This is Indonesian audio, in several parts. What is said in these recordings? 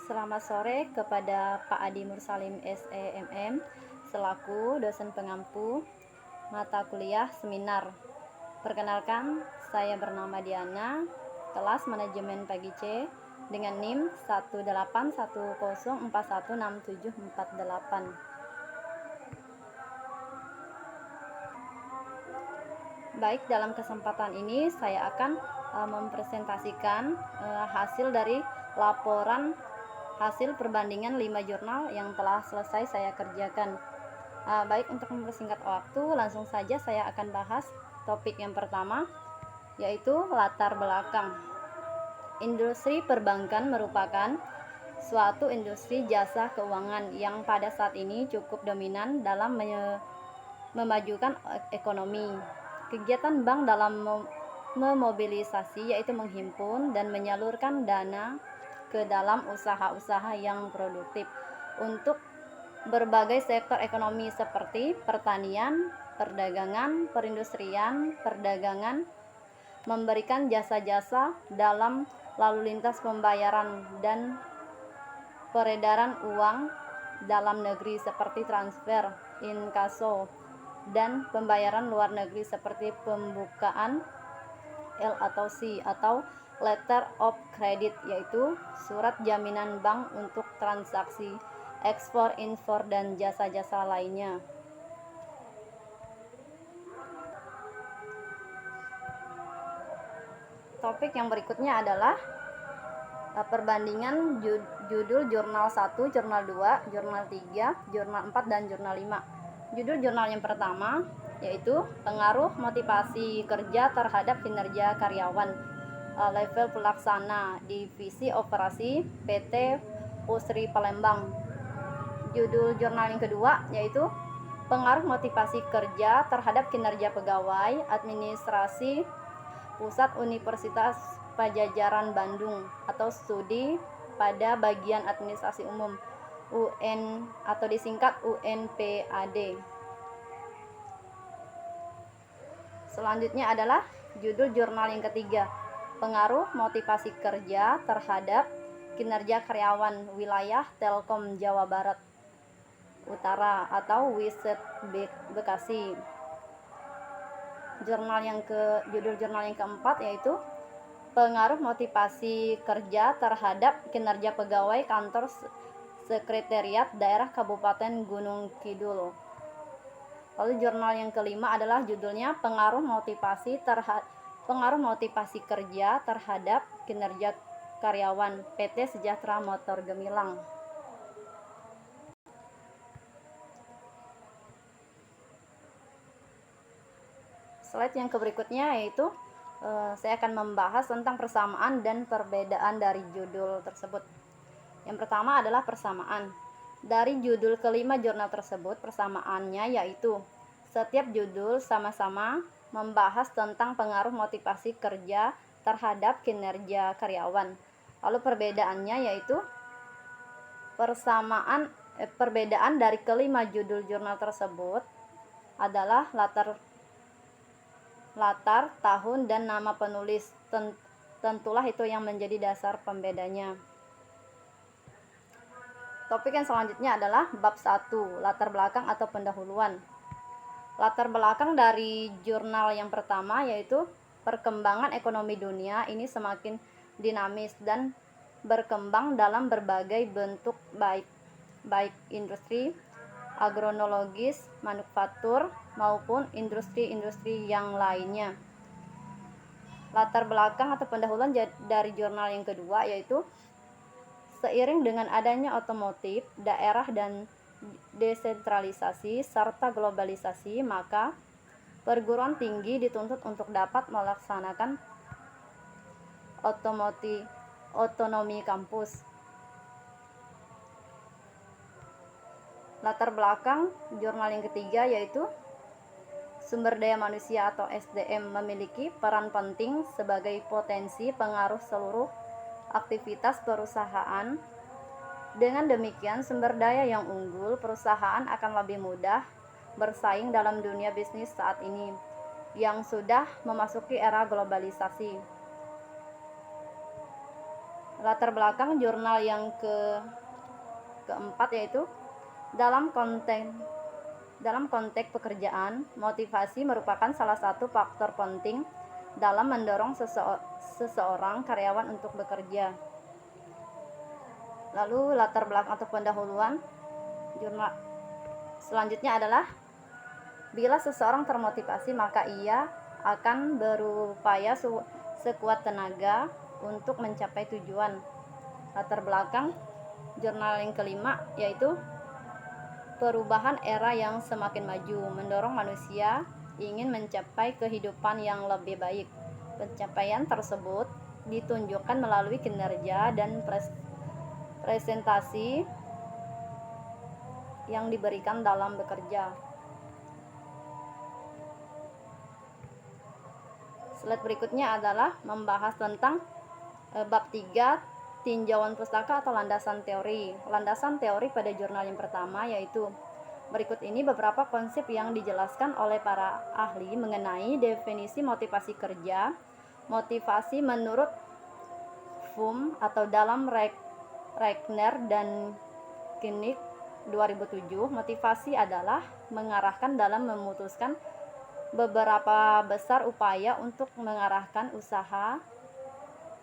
Selamat sore kepada Pak Adi Mursalim SEMM selaku dosen pengampu mata kuliah seminar. Perkenalkan, saya bernama Diana, kelas manajemen pagi C dengan NIM 18104164748. Baik, dalam kesempatan ini saya akan mempresentasikan hasil dari laporan hasil perbandingan 5 jurnal yang telah selesai saya kerjakan. Baik, untuk mempersingkat waktu, langsung saja saya akan bahas topik yang pertama, yaitu latar belakang. Industri perbankan merupakan suatu industri jasa keuangan yang pada saat ini cukup dominan dalam memajukan ekonomi. Kegiatan bank dalam memobilisasi yaitu menghimpun dan menyalurkan dana ke dalam usaha-usaha yang produktif untuk berbagai sektor ekonomi seperti pertanian, perdagangan, perindustrian, perdagangan, memberikan jasa-jasa dalam lalu lintas pembayaran dan peredaran uang dalam negeri seperti transfer, inkaso, dan pembayaran luar negeri seperti pembukaan L atau C atau letter of credit, yaitu surat jaminan bank untuk transaksi ekspor, impor, dan jasa-jasa lainnya. Topik yang berikutnya adalah perbandingan judul jurnal 1, jurnal 2, jurnal 3, jurnal 4, dan jurnal 5. Judul jurnal yang pertama yaitu pengaruh motivasi kerja terhadap kinerja karyawan, level pelaksana divisi operasi PT Pusri Palembang. Judul jurnal yang kedua yaitu pengaruh motivasi kerja terhadap kinerja pegawai administrasi Pusat Universitas Padjadjaran Bandung atau studi pada bagian administrasi umum UN atau disingkat UNPAD. Selanjutnya adalah judul jurnal yang ketiga, pengaruh motivasi kerja terhadap kinerja karyawan wilayah Telkom Jawa Barat Utara atau WISET Bekasi. Judul jurnal yang keempat yaitu pengaruh motivasi kerja terhadap kinerja pegawai kantor sekretariat daerah Kabupaten Gunung Kidul. Lalu jurnal yang kelima adalah judulnya pengaruh motivasi kerja terhadap kinerja karyawan PT Sejahtera Motor Gemilang. Slide yang berikutnya yaitu saya akan membahas tentang persamaan dan perbedaan dari judul tersebut. Yang pertama adalah persamaan. Dari judul kelima jurnal tersebut, persamaannya yaitu setiap judul sama-sama membahas tentang pengaruh motivasi kerja terhadap kinerja karyawan. Lalu perbedaannya yaitu perbedaan dari kelima judul jurnal tersebut adalah latar, tahun, dan nama penulis. Tentulah itu yang menjadi dasar pembedanya. Topik yang selanjutnya adalah bab 1, latar belakang atau pendahuluan. Latar belakang dari jurnal yang pertama yaitu perkembangan ekonomi dunia ini semakin dinamis dan berkembang dalam berbagai bentuk baik industri, agronologis, manufaktur, maupun industri-industri yang lainnya. Latar belakang atau pendahuluan dari jurnal yang kedua yaitu seiring dengan adanya otomotif, daerah dan desentralisasi serta globalisasi, maka perguruan tinggi dituntut untuk dapat melaksanakan otonomi kampus. Latar belakang jurnal yang ketiga yaitu sumber daya manusia atau SDM memiliki peran penting sebagai potensi pengaruh seluruh aktivitas perusahaan. Dengan demikian, sumber daya yang unggul, perusahaan akan lebih mudah bersaing dalam dunia bisnis saat ini yang sudah memasuki era globalisasi. Latar belakang jurnal yang keempat yaitu dalam konteks pekerjaan, motivasi merupakan salah satu faktor penting dalam mendorong seseorang karyawan untuk bekerja. Lalu latar belakang atau pendahuluan jurnal selanjutnya adalah bila seseorang termotivasi maka ia akan berupaya sekuat tenaga untuk mencapai tujuan. Latar belakang jurnal yang kelima yaitu perubahan era yang semakin maju mendorong manusia ingin mencapai kehidupan yang lebih baik. Pencapaian tersebut ditunjukkan melalui kinerja dan presentasi yang diberikan dalam bekerja. Slide berikutnya adalah membahas tentang bab 3 tinjauan pustaka atau landasan teori. Landasan teori pada jurnal yang pertama yaitu berikut ini beberapa konsep yang dijelaskan oleh para ahli mengenai definisi motivasi kerja. Motivasi menurut Fum atau dalam Reichner dan Kinnick 2007, motivasi adalah mengarahkan dalam memutuskan beberapa besar upaya untuk mengarahkan usaha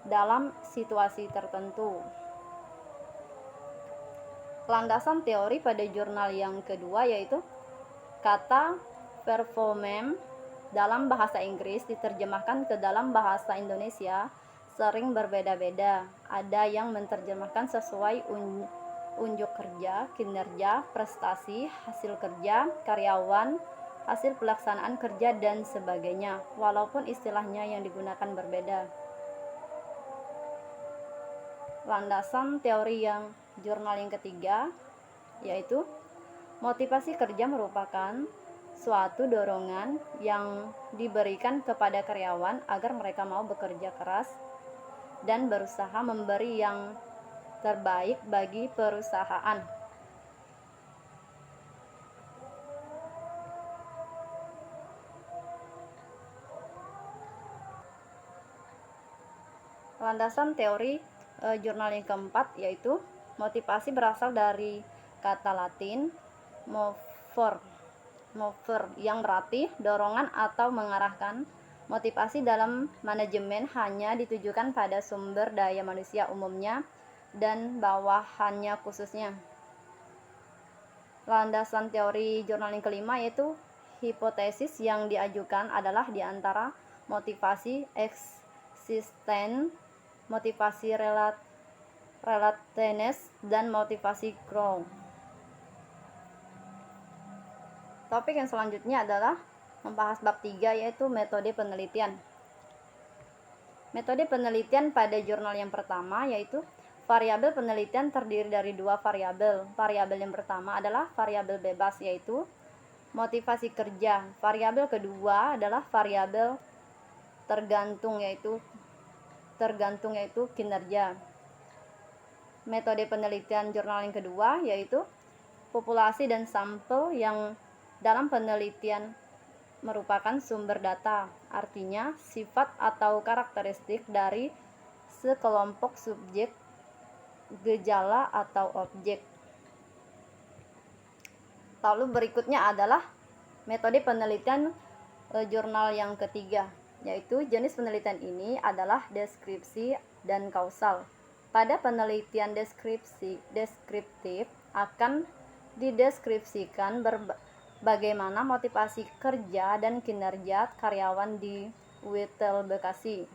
dalam situasi tertentu. Landasan teori pada jurnal yang kedua yaitu kata performance dalam bahasa Inggris diterjemahkan ke dalam bahasa Indonesia sering berbeda-beda. Ada yang menerjemahkan sesuai unjuk kerja, kinerja, prestasi, hasil kerja, karyawan, hasil pelaksanaan kerja, dan sebagainya, walaupun istilahnya yang digunakan berbeda. Landasan teori yang jurnal yang ketiga yaitu motivasi kerja merupakan suatu dorongan yang diberikan kepada karyawan agar mereka mau bekerja keras dan berusaha memberi yang terbaik bagi perusahaan. Landasan teori jurnal yang keempat yaitu motivasi berasal dari kata Latin mover yang berarti dorongan atau mengarahkan. Motivasi dalam manajemen hanya ditujukan pada sumber daya manusia umumnya dan bawahannya khususnya. Landasan teori jurnal yang kelima yaitu hipotesis yang diajukan adalah di antara motivasi eksisten, motivasi relatedness, dan motivasi growth. Topik yang selanjutnya adalah membahas bab 3 yaitu metode penelitian. Metode penelitian pada jurnal yang pertama yaitu variabel penelitian terdiri dari dua variabel. Variabel yang pertama adalah variabel bebas yaitu motivasi kerja. Variabel kedua adalah variabel tergantung yaitu kinerja. Metode penelitian jurnal yang kedua yaitu populasi dan sampel yang dalam penelitian merupakan sumber data, artinya sifat atau karakteristik dari sekelompok subjek, gejala atau objek. Lalu berikutnya adalah metode penelitian jurnal yang ketiga, yaitu jenis penelitian ini adalah deskripsi dan kausal. Pada penelitian deskriptif akan dideskripsikan bagaimana motivasi kerja dan kinerja karyawan di Whittle Bekasi.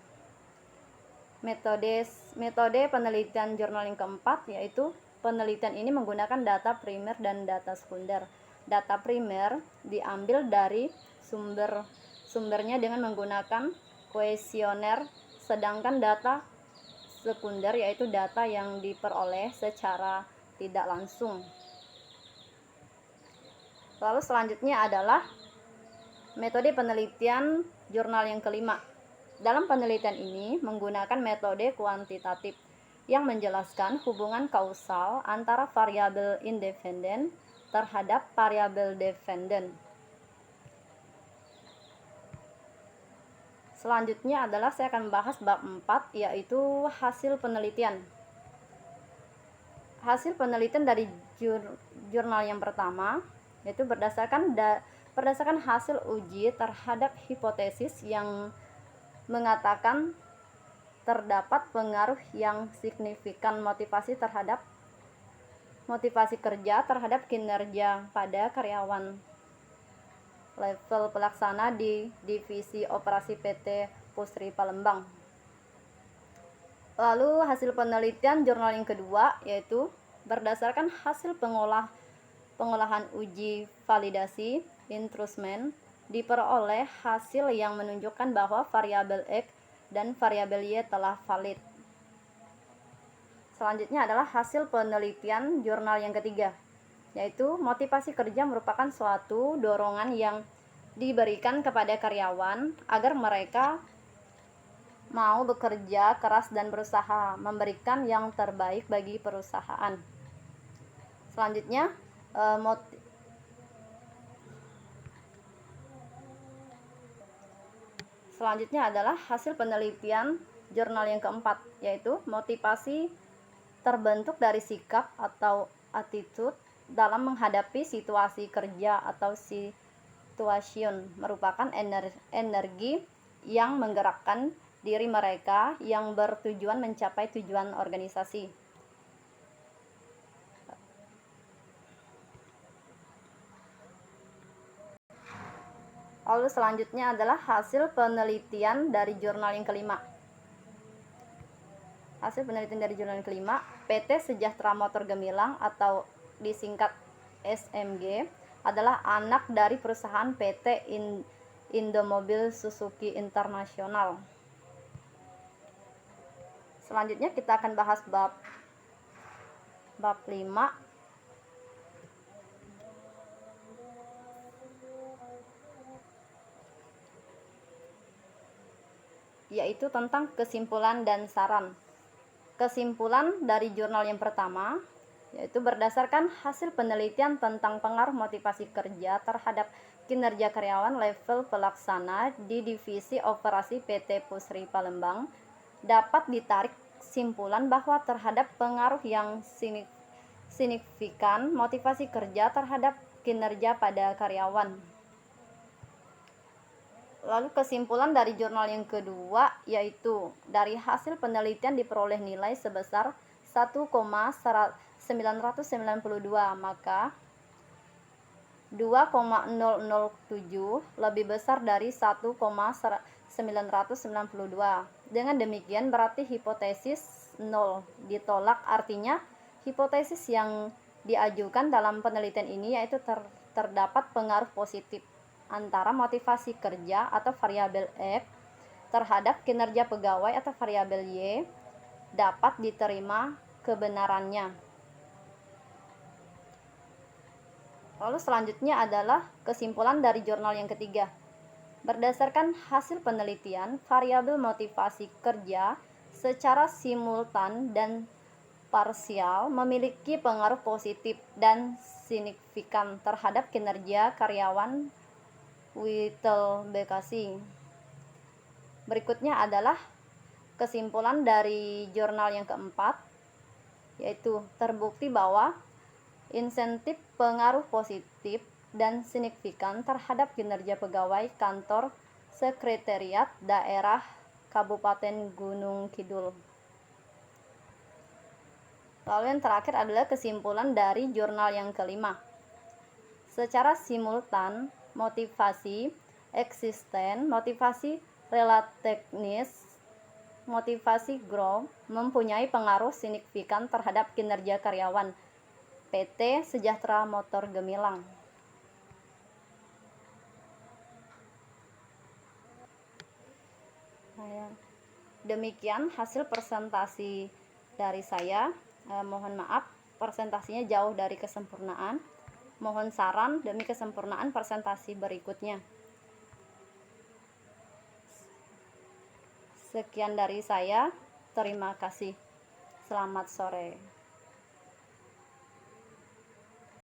Metode penelitian jurnal yang keempat yaitu penelitian ini menggunakan data primer dan data sekunder. Data primer diambil dari sumbernya dengan menggunakan kuesioner, sedangkan data sekunder yaitu data yang diperoleh secara tidak langsung. Lalu selanjutnya adalah metode penelitian jurnal yang kelima. Dalam penelitian ini menggunakan metode kuantitatif yang menjelaskan hubungan kausal antara variabel independen terhadap variabel dependen. Selanjutnya adalah saya akan membahas bab 4, yaitu hasil penelitian. Hasil penelitian dari jurnal yang pertama yaitu berdasarkan hasil uji terhadap hipotesis yang mengatakan terdapat pengaruh yang signifikan motivasi kerja terhadap kinerja pada karyawan level pelaksana di divisi operasi PT Pusri Palembang. Lalu hasil penelitian jurnal yang kedua yaitu berdasarkan hasil pengolahan uji validasi instrumen diperoleh hasil yang menunjukkan bahwa variabel X dan variabel Y telah valid. Selanjutnya adalah hasil penelitian jurnal yang ketiga, yaitu motivasi kerja merupakan suatu dorongan yang diberikan kepada karyawan agar mereka mau bekerja keras dan berusaha memberikan yang terbaik bagi perusahaan. Selanjutnya adalah hasil penelitian jurnal yang keempat, yaitu motivasi terbentuk dari sikap atau attitude dalam menghadapi situasi kerja atau situation, merupakan energi yang menggerakkan diri mereka yang bertujuan mencapai tujuan organisasi. Lalu selanjutnya adalah hasil penelitian dari jurnal yang kelima. Hasil penelitian dari jurnal yang kelima, PT Sejahtera Motor Gemilang atau disingkat SMG adalah anak dari perusahaan PT Indomobil Suzuki Internasional. Selanjutnya kita akan bahas bab 5, yaitu tentang kesimpulan dan saran. Kesimpulan dari jurnal yang pertama yaitu berdasarkan hasil penelitian tentang pengaruh motivasi kerja terhadap kinerja karyawan level pelaksana di divisi operasi PT Pusri Palembang, dapat ditarik kesimpulan bahwa terhadap pengaruh yang signifikan motivasi kerja terhadap kinerja pada karyawan. Lalu kesimpulan dari jurnal yang kedua yaitu dari hasil penelitian diperoleh nilai sebesar 1,992, maka 2,007 lebih besar dari 1,992. Dengan demikian berarti hipotesis 0 ditolak, artinya hipotesis yang diajukan dalam penelitian ini yaitu terdapat pengaruh positif antara motivasi kerja atau variabel X terhadap kinerja pegawai atau variabel Y dapat diterima kebenarannya. Lalu selanjutnya adalah kesimpulan dari jurnal yang ketiga. Berdasarkan hasil penelitian, variabel motivasi kerja secara simultan dan parsial memiliki pengaruh positif dan signifikan terhadap kinerja karyawan Witel Bekasi. Berikutnya adalah kesimpulan dari jurnal yang keempat, yaitu terbukti bahwa insentif pengaruh positif dan signifikan terhadap kinerja pegawai kantor sekretariat daerah Kabupaten Gunung Kidul. Lalu yang terakhir adalah kesimpulan dari jurnal yang kelima. Secara simultan, motivasi eksisten, motivasi relateknis, motivasi growth mempunyai pengaruh signifikan terhadap kinerja karyawan PT Sejahtera Motor Gemilang. Demikian hasil presentasi dari saya. Mohon maaf, presentasinya jauh dari kesempurnaan. Mohon saran demi kesempurnaan presentasi berikutnya. Sekian dari saya. Terima kasih. Selamat sore.